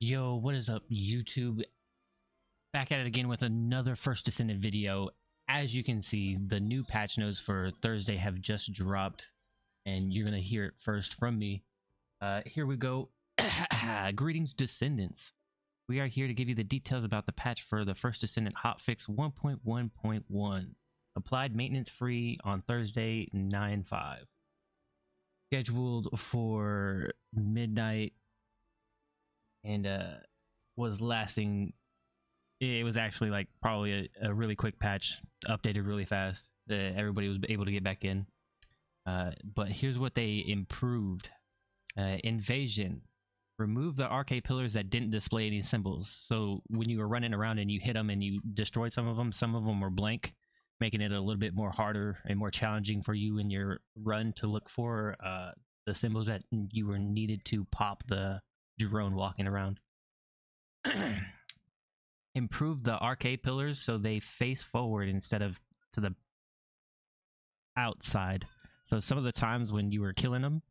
Yo, what is up, YouTube? Back at it again with another First Descendant video. As you can see, the new patch notes for Thursday have just dropped, and you're gonna hear it first from me. Here we go. Greetings, Descendants. We are here to give you the details about the patch for the First Descendant hotfix 1.1.1. Applied maintenance free on Thursday 9/5. Scheduled for midnight and was lasting. It was actually like probably a really quick patch, updated really fast. Everybody was able to get back in. But here's what they improved. Invasion. Remove the arcade pillars that didn't display any symbols. So when you were running around and you hit them and you destroyed some of them were blank, making it a little bit more harder and more challenging for you in your run to look for the symbols that you were needed to pop the drone walking around. Improve the arcade pillars so they face forward instead of to the outside. So some of the times when you were killing them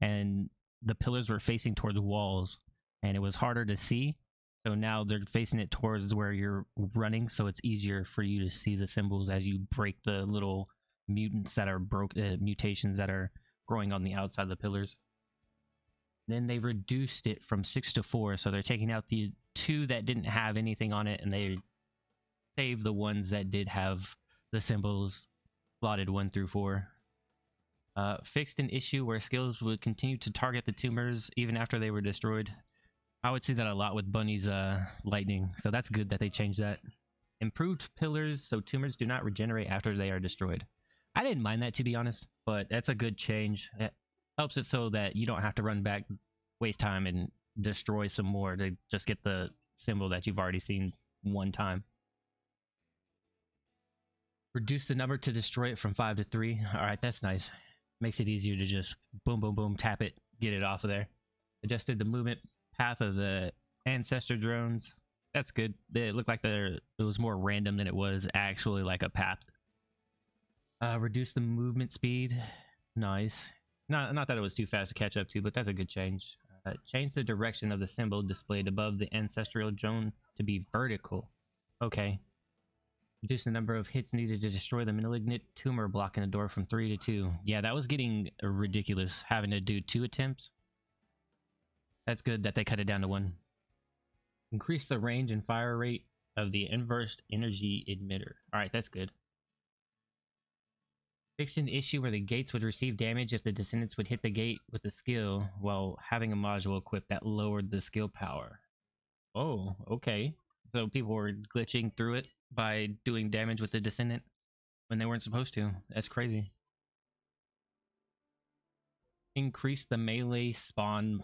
and the pillars were facing towards walls and it was harder to see, so now they're facing it towards where you're running, so it's easier for you to see the symbols as you break the little mutations that are growing on the outside of the pillars. Then they reduced it from 6 to 4, so they're taking out the 2 that didn't have anything on it, and they saved the ones that did have the symbols slotted 1 through 4. Fixed an issue where skills would continue to target the tumors even after they were destroyed. I would see that a lot with Bunny's lightning, so that's good that they changed that. Improved pillars so tumors do not regenerate after they are destroyed. I didn't mind that, to be honest, but that's a good change. It helps it so that you don't have to run back, waste time, and destroy some more to just get the symbol that you've already seen one time. Reduce the number to destroy it from 5 to 3. Alright, that's nice. Makes it easier to just boom, boom, boom, tap it, get it off of there. Adjusted the movement path of the ancestor drones. That's good. It looked like it was more random than it was actually like a path. Reduce the movement speed. Nice. Not that it was too fast to catch up to, but that's a good change. Change the direction of the symbol displayed above the ancestral drone to be vertical. Okay. Reduce the number of hits needed to destroy the malignant tumor blocking the door from 3 to 2. Yeah, that was getting ridiculous, having to do 2 attempts. That's good that they cut it down to 1. Increase the range and fire rate of the inverse energy emitter. Alright, that's good. Fixed an issue where the gates would receive damage if the descendants would hit the gate with a skill while having a module equipped that lowered the skill power. Oh, okay. So people were glitching through it by doing damage with the descendant when they weren't supposed to. That's crazy. Increase the melee spawn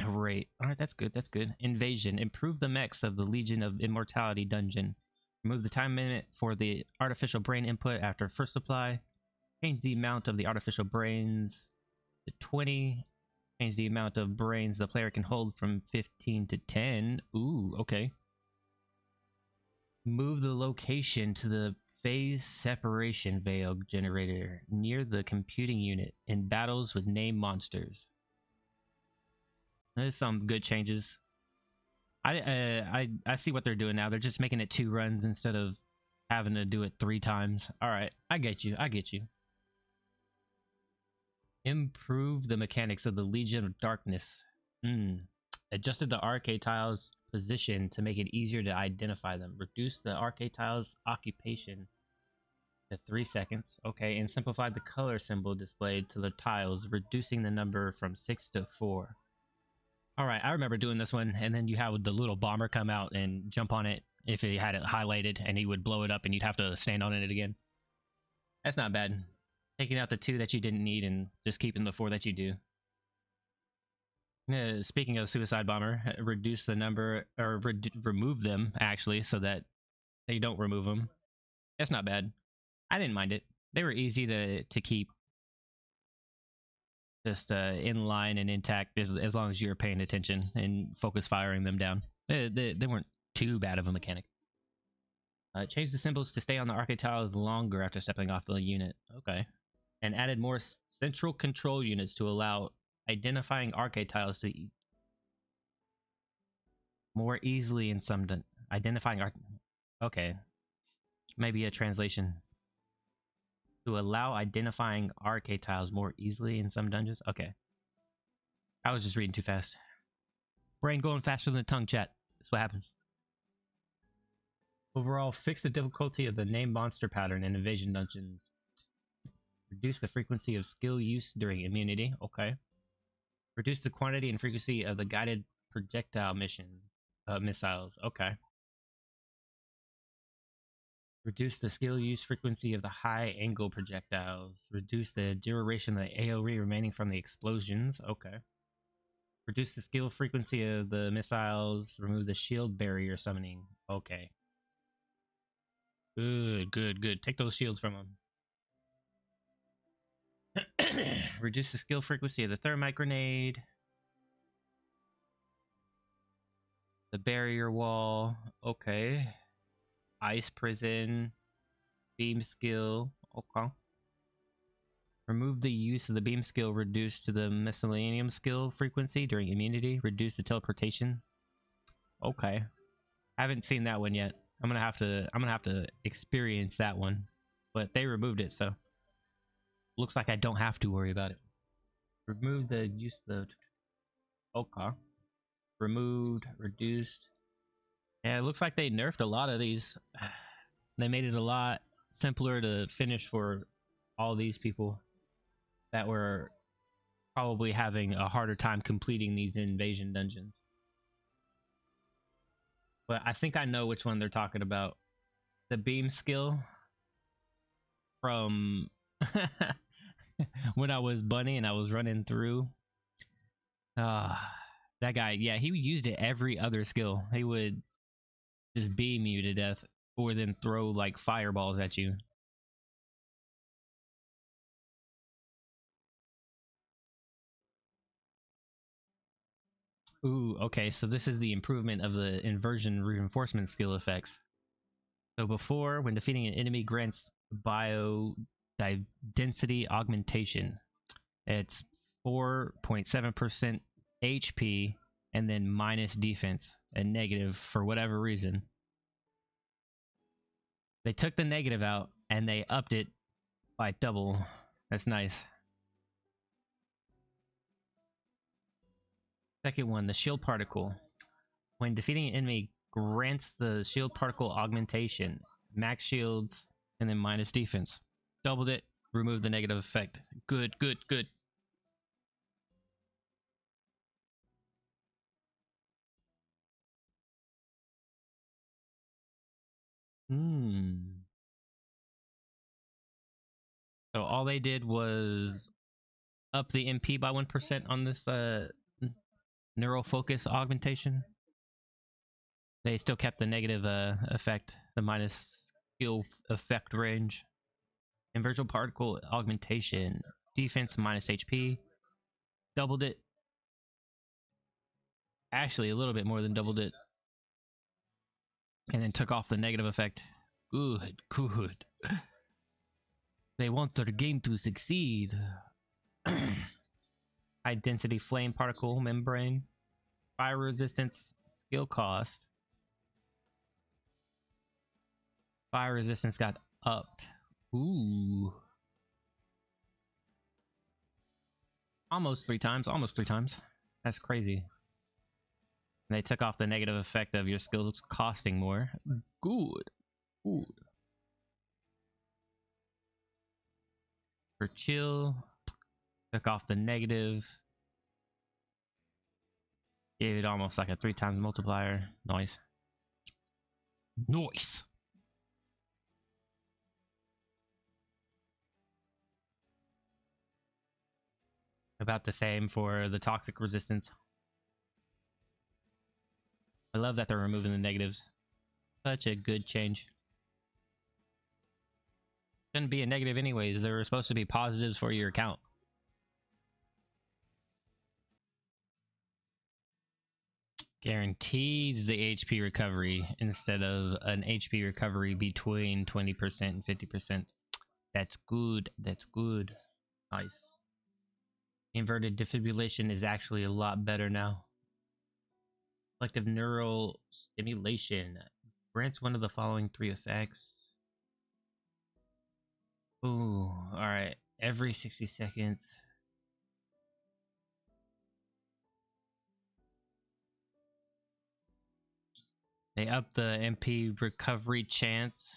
rate. Alright, that's good, that's good. Invasion. Improve the mechs of the Legion of Immortality dungeon. Remove the time limit for the artificial brain input after first supply. Change the amount of the artificial brains to 20. Change the amount of brains the player can hold from 15 to 10. Ooh, okay. Move the location to the phase separation veil generator near the computing unit in battles with named monsters. There's some good changes. I see what they're doing now. They're just making it 2 runs instead of having to do it 3 times. All right, I get you. I get you. Improve the mechanics of the Legion of Darkness. Adjusted the arcade tiles position to make it easier to identify them. Reduce the arcade tiles occupation to 3 seconds. Okay, and simplified the color symbol displayed to the tiles, reducing the number from 6 to 4. Alright, I remember doing this one, and then you have the little bomber come out and jump on it if it had it highlighted, and he would blow it up and you'd have to stand on it again. That's not bad. Taking out the 2 that you didn't need and just keeping the 4 that you do. Speaking of suicide bomber, reduce the number, or remove them actually, so that they don't remove them. That's not bad. I didn't mind it. They were easy to keep, just in line and intact as long as you're paying attention and focus firing them down. They weren't too bad of a mechanic. Change the symbols to stay on the arcade tiles longer after stepping off the unit. Okay. And added more central control units to allow identifying arcade tiles to More easily in some identifying art. Okay, maybe a translation. To allow identifying arcade tiles more easily in some dungeons. Okay, I was just reading too fast. Brain going faster than the tongue, chat. That's what happens. Overall, fix the difficulty of the named monster pattern in invasion dungeons. Reduce the frequency of skill use during immunity. Okay. Reduce the quantity and frequency of the guided projectile missiles. Okay. Reduce the skill use frequency of the high angle projectiles. Reduce the duration of the AoE remaining from the explosions. Okay. Reduce the skill frequency of the missiles. Remove the shield barrier summoning. Okay. Good, good, good. Take those shields from them. Reduce the skill frequency of the thermite grenade. The barrier wall. Okay. Ice prison. Beam skill. Okay. Remove the use of the beam skill reduced to the miscellaneous skill frequency during immunity. Reduce the teleportation. Okay. Haven't seen that one yet. I'm gonna have to experience that one. But they removed it, so looks like I don't have to worry about it. Remove the use of the okay. Removed, reduced. Yeah, it looks like they nerfed a lot of these. They made it a lot simpler to finish for all these people that were probably having a harder time completing these invasion dungeons. But I think I know which one they're talking about. The beam skill from when I was Bunny and I was running through. That guy, yeah, he used it every other skill. He would just beam you to death or then throw like fireballs at you. Ooh, okay, so this is the improvement of the inversion reinforcement skill effects. So before, when defeating an enemy grants bio density augmentation. It's 4.7% HP and then minus defense and negative for whatever reason. They took the negative out and they upped it by double. That's nice. Second one, the shield particle. When defeating an enemy grants the shield particle augmentation, max shields, and then minus defense. Doubled it, removed the negative effect. Good, good, good. So all they did was up the MP by 1% on this neural focus augmentation. They still kept the negative effect, the minus skill effect range. Inversion particle augmentation, defense minus HP, doubled it. Actually, a little bit more than doubled it. And then took off the negative effect. Good, good. They want their game to succeed. High density flame particle membrane, fire resistance, skill cost. Fire resistance got upped. Ooh. Almost three times. That's crazy. And they took off the negative effect of your skills costing more. Good. Good. For chill, took off the negative. Gave it almost like a 3 times multiplier. Nice. Nice. About the same for the toxic resistance. I love that they're removing the negatives. Such a good change. Shouldn't be a negative anyways. They were supposed to be positives for your account. Guarantees the HP recovery instead of an HP recovery between 20% and 50%. That's good. That's good. Nice. Inverted defibrillation is actually a lot better now. Selective neural stimulation grants one of the following 3 effects. Ooh, alright. Every 60 seconds. They up the MP recovery chance.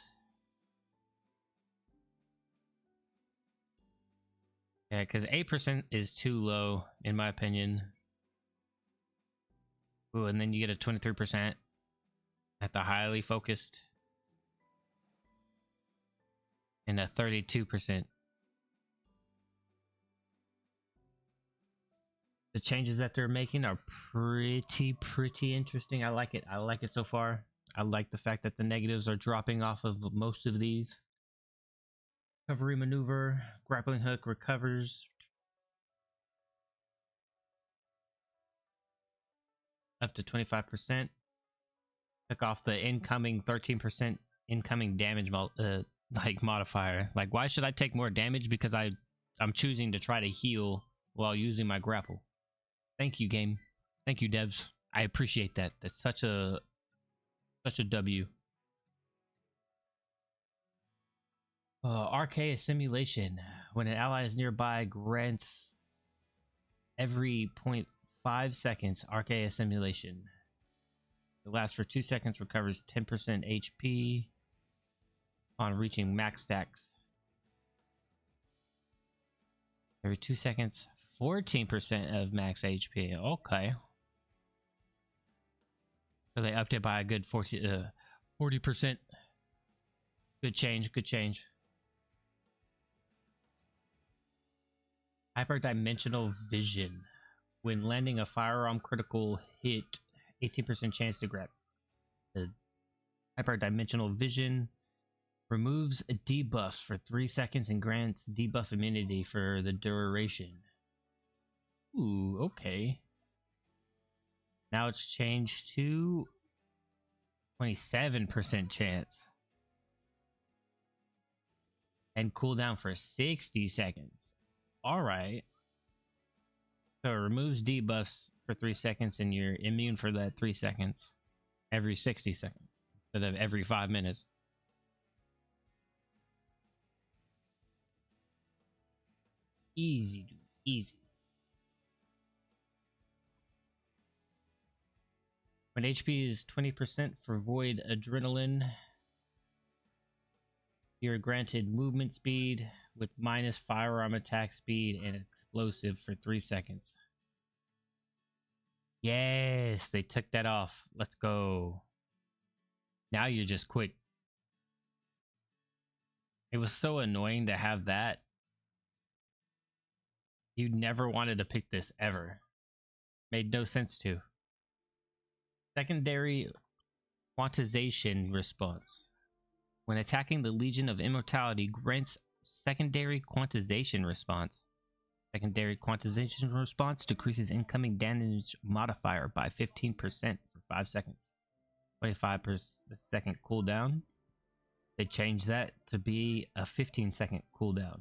Yeah, because 8% is too low, in my opinion. Ooh, and then you get a 23% at the highly focused. And a 32%. The changes that they're making are pretty interesting. I like it. I like it so far. I like the fact that the negatives are dropping off of most of these. Recovery maneuver, grappling hook recovers up to 25%. Took off the incoming 13% incoming damage like modifier. Like, why should I take more damage? Because I'm choosing to try to heal while using my grapple. Thank you, game. Thank you, devs. I appreciate that. That's such a W. RK Assimilation. When an ally is nearby, grants every 0.5 seconds RK Assimilation. It lasts for 2 seconds, recovers 10% HP on reaching max stacks. Every 2 seconds, 14% of max HP. Okay. So they upped it by a good 40%. Good change, good change. Hyperdimensional vision. When landing a firearm critical hit, 18% chance to grab. The hyperdimensional vision removes debuffs for 3 seconds and grants debuff immunity for the duration. Ooh, okay. Now it's changed to 27% chance. And cooldown for 60 seconds. Alright. So it removes debuffs for 3 seconds and you're immune for that 3 seconds. Every 60 seconds. Instead of every 5 minutes. Easy, dude. Easy. When HP is 20% for Void Adrenaline, you're granted movement speed with minus firearm attack speed and explosive for 3 seconds. Yes, they took that off. Let's go. Now you're just quick. It was so annoying to have that. You never wanted to pick this ever. Made no sense to. Secondary quantization response. When attacking the Legion of Immortality, grants secondary quantization response. Secondary quantization response decreases incoming damage modifier by 15% for 5 seconds. 25% cooldown. They changed that to be a 15-second cooldown.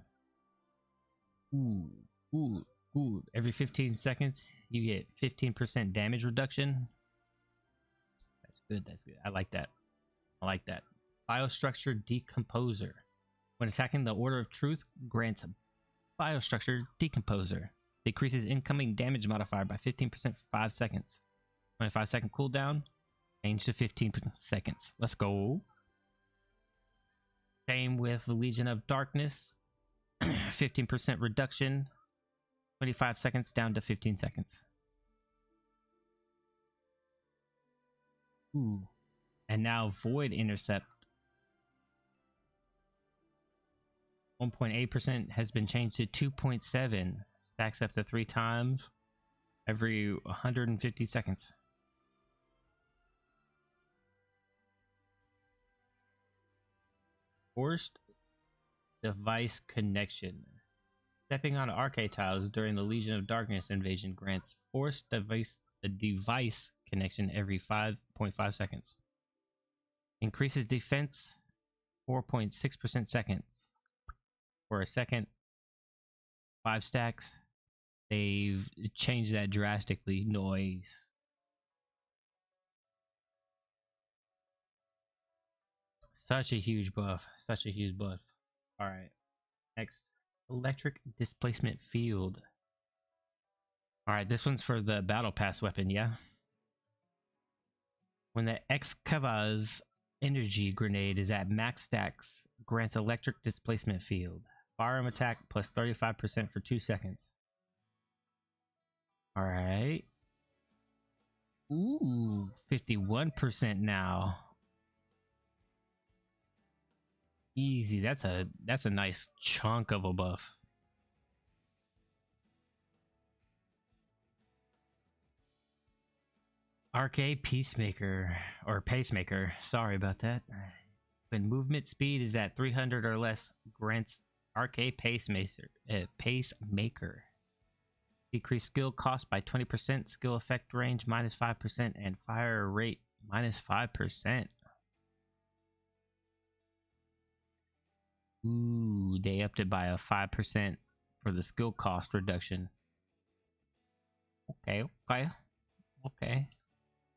Ooh. Every 15 seconds, you get 15% damage reduction. That's good. I like that. Biostructure Decomposer. When attacking the Order of Truth, grants Biostructure Decomposer. Decreases incoming damage modifier by 15% for 5 seconds. 25-second cooldown. Change to 15 seconds. Let's go. Same with the Legion of Darkness. 15% reduction. 25 seconds down to 15 seconds. Ooh. And now Void Intercept. 1.8% has been changed to 2.7. Stacks up to 3 times every 150 seconds. Forced device connection. Stepping on arcade tiles during the Legion of Darkness invasion grants forced device connection every 5.5 seconds. Increases defense 4.6% seconds. For a second, 5 stacks. They've changed that drastically. Noise. Such a huge buff. Such a huge buff. Alright. Next. Electric displacement field. Alright, this one's for the battle pass weapon, yeah? When the Excava's energy grenade is at max stacks, grants electric displacement field. Firearm attack plus 35% for 2 seconds. Alright. Ooh, 51% now. Easy. That's a nice chunk of a buff. Arcade Peacemaker or Pacemaker. Sorry about that. When movement speed is at 300 or less, grants Arcade Pacemaker. Decrease skill cost by 20%, skill effect range -5%, and fire rate -5%. Ooh, they upped it by a 5% for the skill cost reduction. Okay.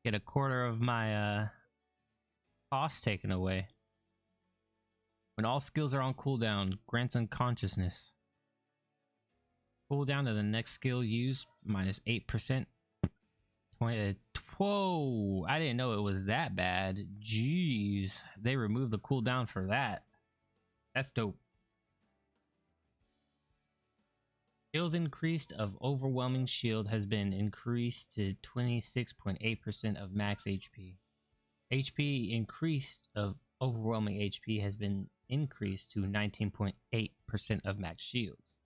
Get a quarter of my cost taken away. When all skills are on cooldown, grants unconsciousness. Cooldown to the next skill used -8%. 20. Whoa! I didn't know it was that bad. Jeez, they removed the cooldown for that. That's dope. Shield increased of overwhelming shield has been increased to 26.8% of max HP. HP increased of overwhelming HP has been increased to 19.8% of max shields.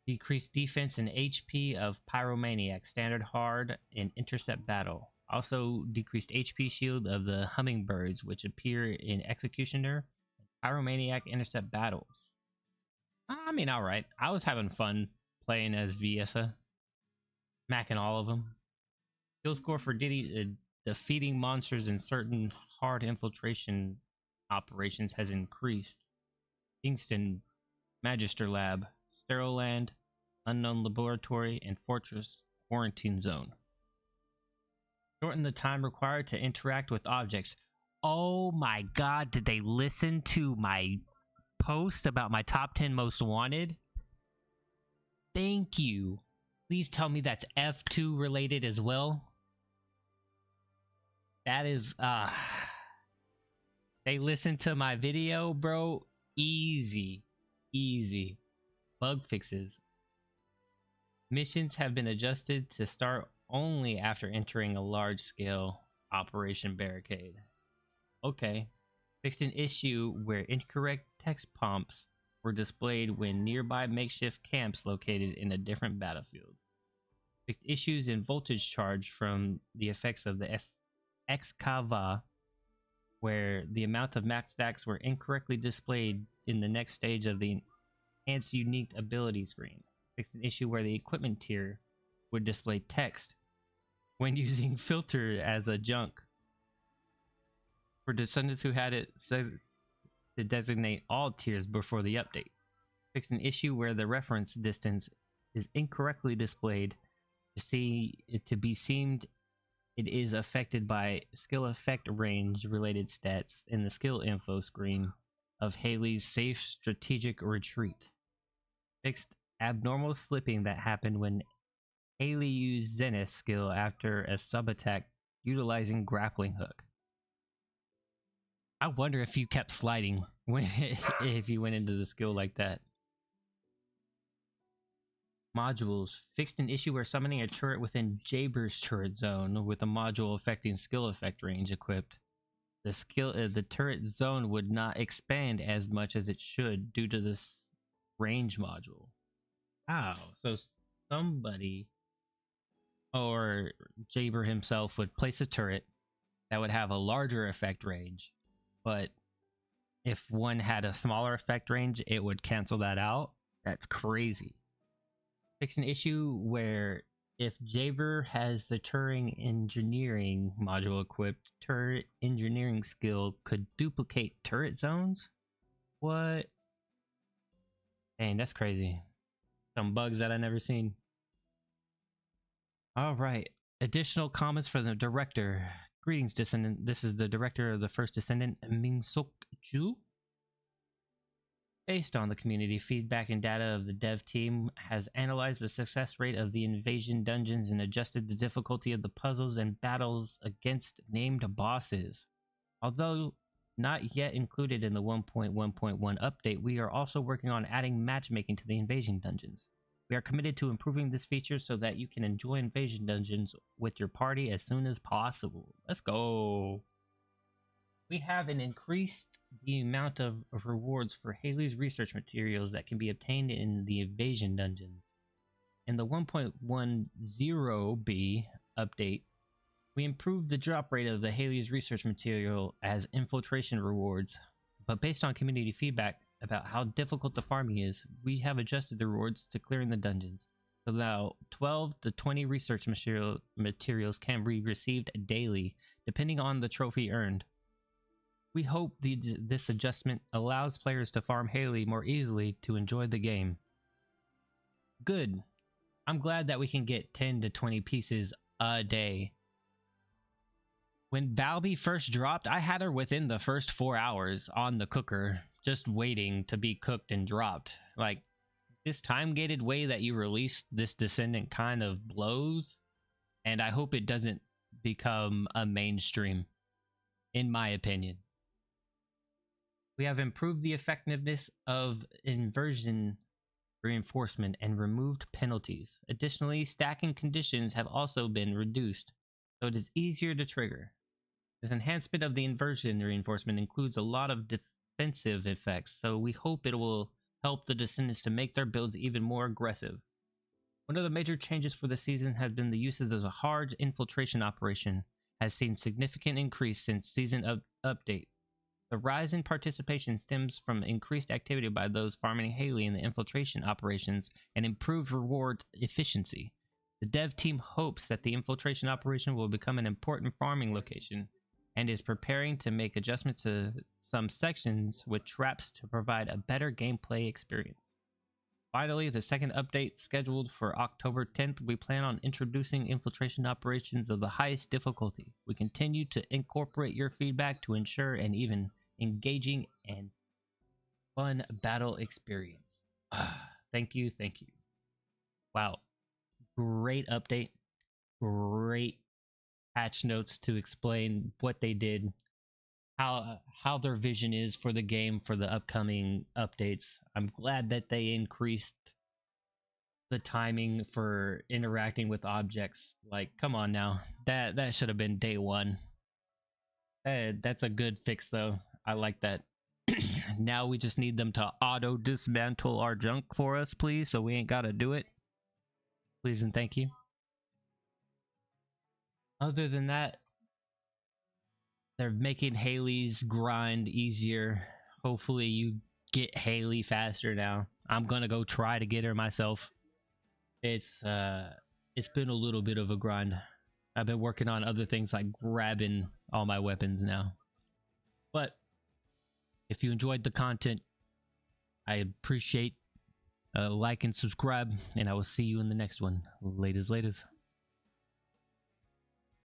Decreased defense and HP of Pyromaniac, standard hard, and intercept battle. Also decreased HP shield of the hummingbirds, which appear in Executioner, Pyromaniac, intercept battles. I mean, alright. I was having fun playing as Viesa. Macking all of them. Skill score for defeating monsters in certain hard infiltration operations has increased. Kingston, Magister Lab, Sterile Land, Unknown Laboratory, and Fortress Quarantine Zone. Shorten the time required to interact with objects. Oh my god, did they listen to my post about my top 10 most wanted? Thank you. Please tell me that's F2 related as well. That is, they listened to my video, bro. Easy. Bug fixes. Missions have been adjusted to start only after entering a large-scale operation barricade. Okay. Fixed an issue where incorrect text prompts were displayed when nearby makeshift camps located in a different battlefield. Fixed issues in voltage charge from the effects of the Excava, where the amount of max stacks were incorrectly displayed in the next stage of the enhanced unique ability screen. Fixed an issue where the equipment tier would display text when using filter as a junk. For Descendants who had it set to designate all tiers before the update. Fixed an issue where the reference distance is incorrectly displayed to be seemed it is affected by skill effect range related stats in the skill info screen of Hailey's safe strategic retreat. Fixed abnormal slipping that happened when Hailey used Zenith skill after a sub attack utilizing grappling hook. I wonder if you kept sliding when if you went into the skill like that. Modules. Fixed an issue where summoning a turret within Jaber's turret zone with a module affecting skill effect range equipped. The turret zone would not expand as much as it should due to this range module. Wow. So somebody or Jaber himself would place a turret that would have a larger effect range, but if one had a smaller effect range, it would cancel that out. That's crazy. Fix an issue where if Jaber has the Turing engineering module equipped, turret engineering skill could duplicate turret zones? What? Dang, that's crazy. Some bugs that I never seen. Alright. Additional comments from the director. Greetings, Descendant. This is the director of the First Descendant, Ming-Sok Ju. Based on the community feedback and data of the dev team, has analyzed the success rate of the invasion dungeons and adjusted the difficulty of the puzzles and battles against named bosses. Although not yet included in the 1.1.1 update, we are also working on adding matchmaking to the invasion dungeons. We are committed to improving this feature so that you can enjoy invasion dungeons with your party as soon as possible. Let's go! We have increased the amount of rewards for Hailey's research materials that can be obtained in the invasion dungeons. In the 1.10b update, we improved the drop rate of the Hailey's research material as infiltration rewards, but based on community feedback about how difficult the farming is, we have adjusted the rewards to clearing the dungeons. So now 12 to 20 research materials can be received daily, depending on the trophy earned. We hope this adjustment allows players to farm Hailey more easily to enjoy the game. Good. I'm glad that we can get 10 to 20 pieces a day. When Valby first dropped, I had her within the first 4 hours on the cooker, just waiting to be cooked and dropped. Like, this time-gated way that you release this Descendant kind of blows, and I hope it doesn't become a mainstream, in my opinion. We have improved the effectiveness of inversion reinforcement and removed penalties. Additionally, stacking conditions have also been reduced, so it is easier to trigger. This enhancement of the inversion reinforcement includes a lot of defensive effects, so we hope it will help the Descendants to make their builds even more aggressive. One of the major changes for the season has been the uses of a hard infiltration operation has seen significant increase since season update. The rise in participation stems from increased activity by those farming Hailey in the infiltration operations and improved reward efficiency. The dev team hopes that the infiltration operation will become an important farming location and is preparing to make adjustments to some sections with traps to provide a better gameplay experience. Finally, the second update scheduled for October 10th, we plan on introducing infiltration operations of the highest difficulty. We continue to incorporate your feedback to ensure an even engaging and fun battle experience. Thank you. Wow, great update, great patch notes to explain what they did, how their vision is for the game for the upcoming updates. I'm glad that they increased the timing for interacting with objects. Like, come on now, that should have been day one. That's a good fix though. I like that. Now we just need them to auto dismantle our junk for us, please, so we ain't gotta do it. Please and thank you. Other than that, they're making Hailey's grind easier. Hopefully you get Hailey faster now. I'm gonna go try to get her myself. It's been a little bit of a grind. I've been working on other things like grabbing all my weapons now. But if you enjoyed the content, I appreciate a like and subscribe, and I will see you in the next one. Laters.